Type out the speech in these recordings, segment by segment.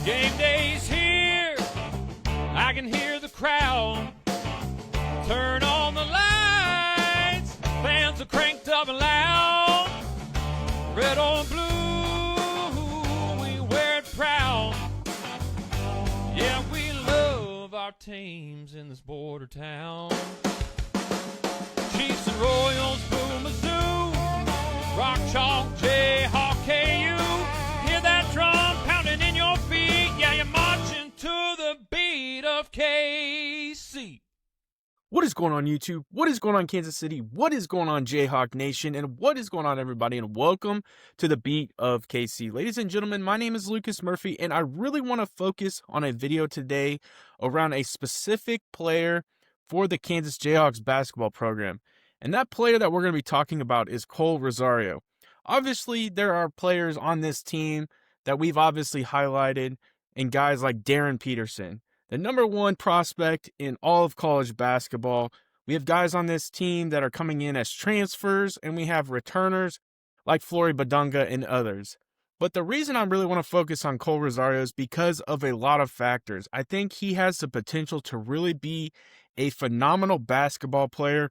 Game day's here, I can hear the crowd. Turn on the lights, fans are cranked up and loud. Red or blue, we wear it proud. Yeah, we love our teams in this border town. Chiefs and Royals, Boo Mizzou, Rock Chalk, Jayhawk, KU. Hear that drum pounding in your feet. Yeah, you're marching to the beat of KC. What is going on, YouTube? What is going on, Kansas City? What is going on, Jayhawk Nation? And what is going on, everybody? And welcome to the Beat of KC. Ladies and gentlemen, my name is Lucas Murphy, and I really want to focus on a video today around a specific player for the Kansas Jayhawks basketball program. And that player that we're going to be talking about is Kohl Rosario. Obviously, there are players on this team that we've obviously highlighted, and guys like Darren Peterson, the #1 prospect in all of college basketball. We have guys on this team that are coming in as transfers, and we have returners like Flory Badunga and others. But the reason I really want to focus on Kohl Rosario is because of a lot of factors. I think he has the potential to really be a phenomenal basketball player.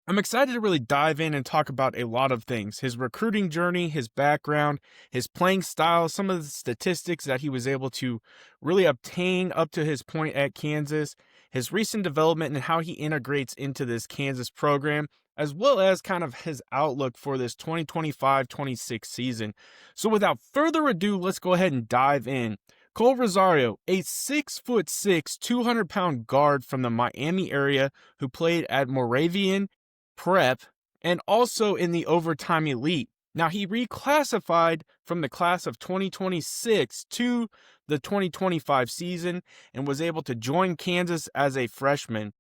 I'm excited to really dive in and talk about a lot of things. His recruiting journey, his background, his playing style, some of the statistics that he was able to really obtain up to his point at Kansas, his recent development and how he integrates into this Kansas program, as well as kind of his outlook for this 2025-26 season. So without further ado, let's go ahead and dive in. Kohl Rosario, a 6'6", 200-pound guard from the Miami area who played at Moravian Prep, and also in the Overtime Elite. Now, he reclassified from the class of 2026 to the 2025 season and was able to join Kansas as a freshman.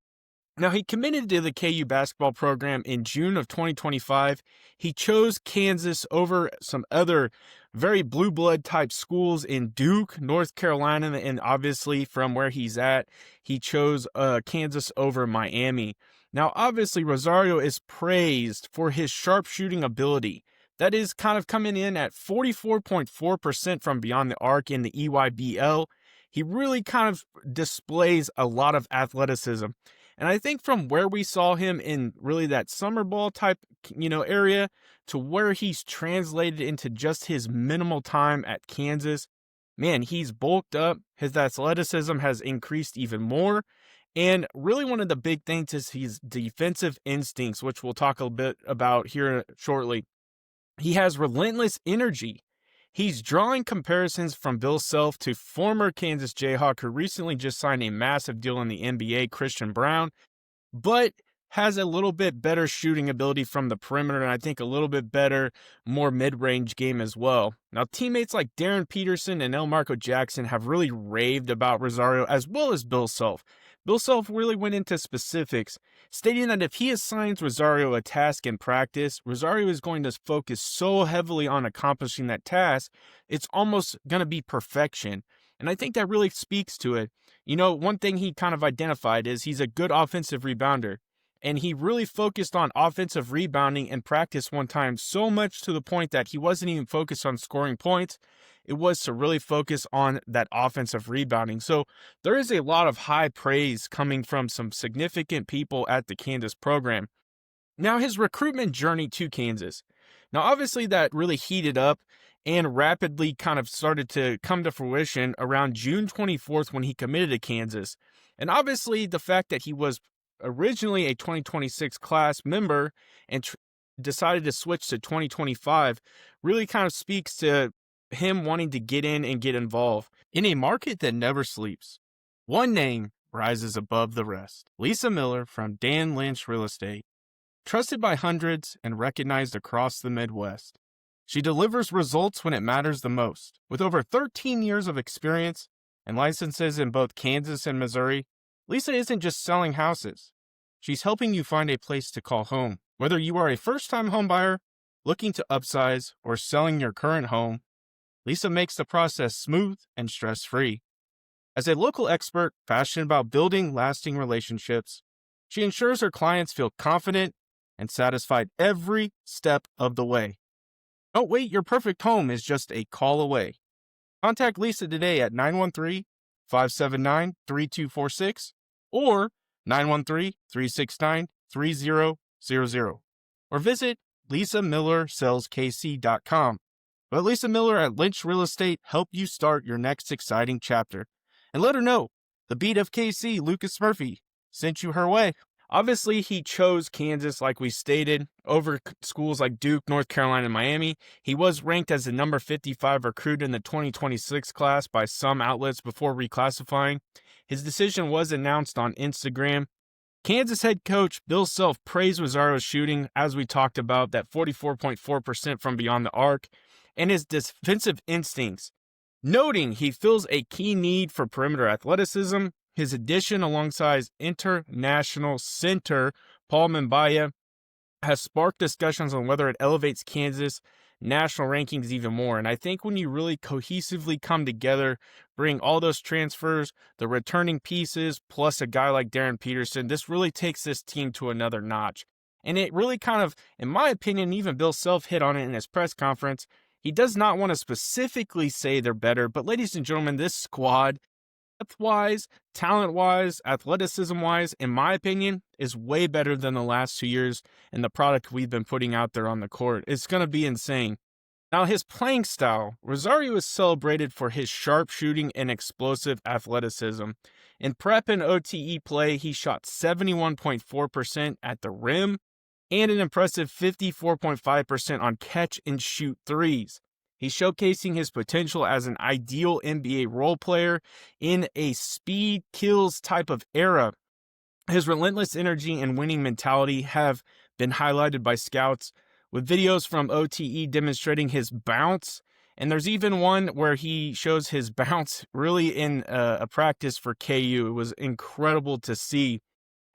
Now, he committed to the KU basketball program in June of 2025. He chose Kansas over some other very blue blood type schools in Duke, North Carolina, and obviously from where he's at, he chose Kansas over Miami. Now, obviously, Rosario is praised for his sharpshooting ability. That is kind of coming in at 44.4% from beyond the arc in the EYBL. He really kind of displays a lot of athleticism. And I think from where we saw him in really that summer ball type, area to where he's translated into just his minimal time at Kansas, man, he's bulked up. His athleticism has increased even more. And really one of the big things is his defensive instincts, which we'll talk a bit about here shortly. He has relentless energy. He's drawing comparisons from Bill Self to former Kansas Jayhawk, who recently just signed a massive deal in the NBA, Christian Brown, but has a little bit better shooting ability from the perimeter, and I think a little bit better, more mid-range game as well. Now, teammates like Darren Peterson and Marco Jackson have really raved about Rosario, as well as Bill Self. Bill Self really went into specifics, stating that if he assigns Rosario a task in practice, Rosario is going to focus so heavily on accomplishing that task, it's almost going to be perfection. And I think that really speaks to it. One thing he kind of identified is he's a good offensive rebounder. And he really focused on offensive rebounding in practice one time, so much to the point that he wasn't even focused on scoring points. It was to really focus on that offensive rebounding. So there is a lot of high praise coming from some significant people at the Kansas program. Now, his recruitment journey to Kansas. Now, obviously that really heated up and rapidly kind of started to come to fruition around June 24th when he committed to Kansas. And obviously the fact that he was originally a 2026 class member and decided to switch to 2025 really kind of speaks to him wanting to get in and get involved in a market that never sleeps. One name rises above the rest. Lisa Miller from Dan Lynch Real Estate. Trusted by hundreds and recognized across the Midwest. She delivers results when it matters the most. With over 13 years of experience and licenses in both Kansas and Missouri, Lisa isn't just selling houses. She's helping you find a place to call home. Whether you are a first-time home buyer, looking to upsize, or selling your current home, Lisa makes the process smooth and stress-free. As a local expert passionate about building lasting relationships, she ensures her clients feel confident and satisfied every step of the way. Don't wait, your perfect home is just a call away. Contact Lisa today at 913-579-3246 or 913-369-3000 or visit lisamillersaleskc.com. Let Lisa Miller at Lynch Real Estate help you start your next exciting chapter. And let her know the beat of KC, Lucas Murphy, sent you her way. Obviously, he chose Kansas, like we stated, over schools like Duke, North Carolina, and Miami. He was ranked as the number 55 recruit in the 2026 class by some outlets before reclassifying. His decision was announced on Instagram. Kansas head coach Bill Self praised Rosario's shooting, as we talked about, that 44.4% from beyond the arc, and his defensive instincts, noting he feels a key need for perimeter athleticism. His addition alongside international center Paul Mbaya has sparked discussions on whether it elevates Kansas national rankings even more. And I think when you really cohesively come together, bring all those transfers, the returning pieces, plus a guy like Darren Peterson, this really takes this team to another notch. And it really kind of, in my opinion, even Bill Self hit on it in his press conference. He does not want to specifically say they're better, but ladies and gentlemen, this squad, depth-wise, talent-wise, athleticism-wise, in my opinion, is way better than the last 2 years and the product we've been putting out there on the court. It's going to be insane. Now, his playing style, Rosario is celebrated for his sharp shooting and explosive athleticism. In prep and OTE play, he shot 71.4% at the rim and an impressive 54.5% on catch-and-shoot threes. He's showcasing his potential as an ideal NBA role player in a speed kills type of era. His relentless energy and winning mentality have been highlighted by scouts, with videos from OTE demonstrating his bounce. And there's even one where he shows his bounce really in a practice for KU. It was incredible to see.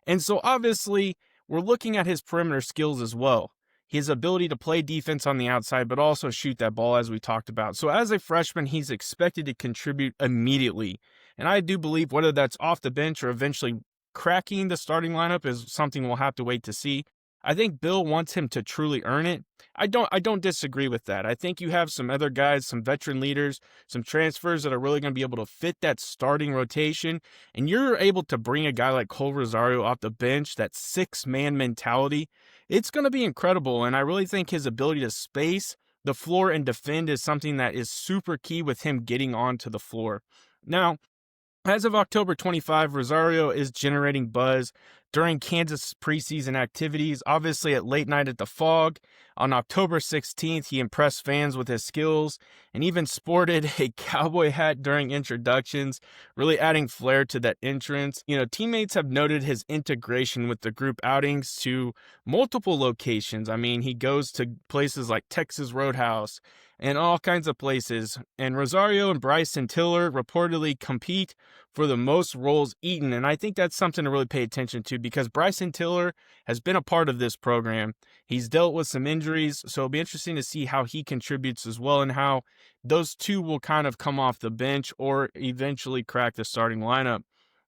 And so obviously, we're looking at his perimeter skills as well. His ability to play defense on the outside, but also shoot that ball, as we talked about. So as a freshman, he's expected to contribute immediately. And I do believe whether that's off the bench or eventually cracking the starting lineup is something we'll have to wait to see. I think Bill wants him to truly earn it. I don't disagree with that. I think you have some other guys, some veteran leaders, some transfers that are really going to be able to fit that starting rotation. And you're able to bring a guy like Kohl Rosario off the bench, that six-man mentality. It's going to be incredible. And I really think his ability to space the floor and defend is something that is super key with him getting onto the floor. Now, as of October 25, Rosario is generating buzz during Kansas preseason activities, obviously at late night at the Fog. On October 16th, he impressed fans with his skills and even sported a cowboy hat during introductions, really adding flair to that entrance. You know, teammates have noted his integration with the group outings to multiple locations. I mean, he goes to places like Texas Roadhouse and all kinds of places. And Rosario and Bryson Tiller reportedly compete for the most rolls eaten. And I think that's something to really pay attention to because Bryson Tiller has been a part of this program. He's dealt with some injuries, so it'll be interesting to see how he contributes as well and how those two will kind of come off the bench or eventually crack the starting lineup.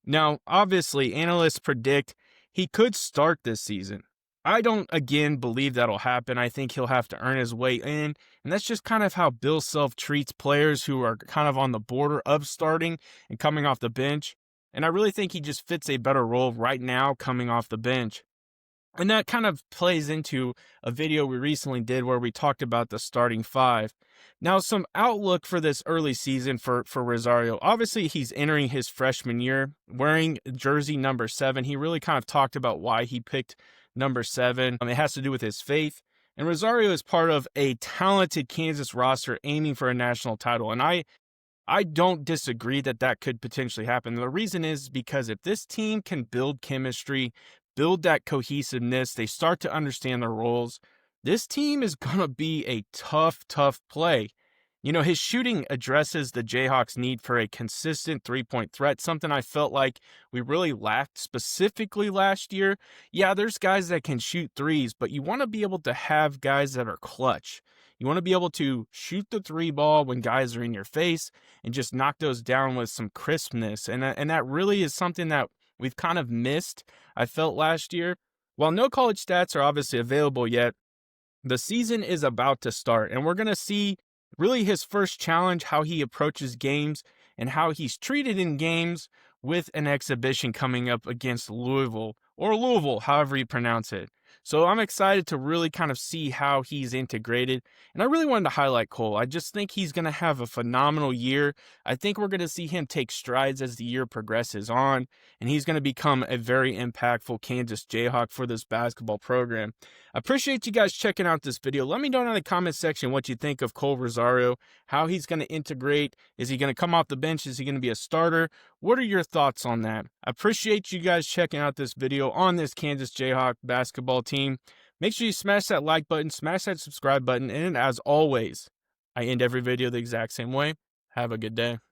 Now, obviously, analysts predict he could start this season. I don't, again, believe that'll happen. I think he'll have to earn his way in. And that's just kind of how Bill Self treats players who are kind of on the border of starting and coming off the bench. And I really think he just fits a better role right now coming off the bench. And that kind of plays into a video we recently did where we talked about the starting five. Now, some outlook for this early season for Rosario. Obviously, he's entering his freshman year wearing jersey number 7. He really kind of talked about why he picked number 7. It has to do with his faith. And Rosario is part of a talented Kansas roster aiming for a national title. And I don't disagree that could potentially happen. The reason is because if this team can build chemistry, build that cohesiveness, they start to understand their roles, this team is going to be a tough play. You know, his shooting addresses the Jayhawks' need for a consistent three-point threat, something I felt like we really lacked specifically last year. Yeah, there's guys that can shoot threes, but you want to be able to have guys that are clutch. You want to be able to shoot the three ball when guys are in your face and just knock those down with some crispness. And that really is something that we've kind of missed, I felt, last year. While no college stats are obviously available yet, the season is about to start, and we're going to see really his first challenge, how he approaches games and how he's treated in games with an exhibition coming up against Louisville or Louisville, however you pronounce it. So I'm excited to really kind of see how he's integrated. And I really wanted to highlight Kohl. I just think he's going to have a phenomenal year. I think we're going to see him take strides as the year progresses on, and he's going to become a very impactful Kansas Jayhawk for this basketball program. I appreciate you guys checking out this video. Let me know in the comment section what you think of Kohl Rosario, how he's going to integrate. Is he going to come off the bench? Is he going to be a starter? What are your thoughts on that? I appreciate you guys checking out this video on this Kansas Jayhawk basketball team. Make sure you smash that like button, smash that subscribe button, and as always, I end every video the exact same way. Have a good day.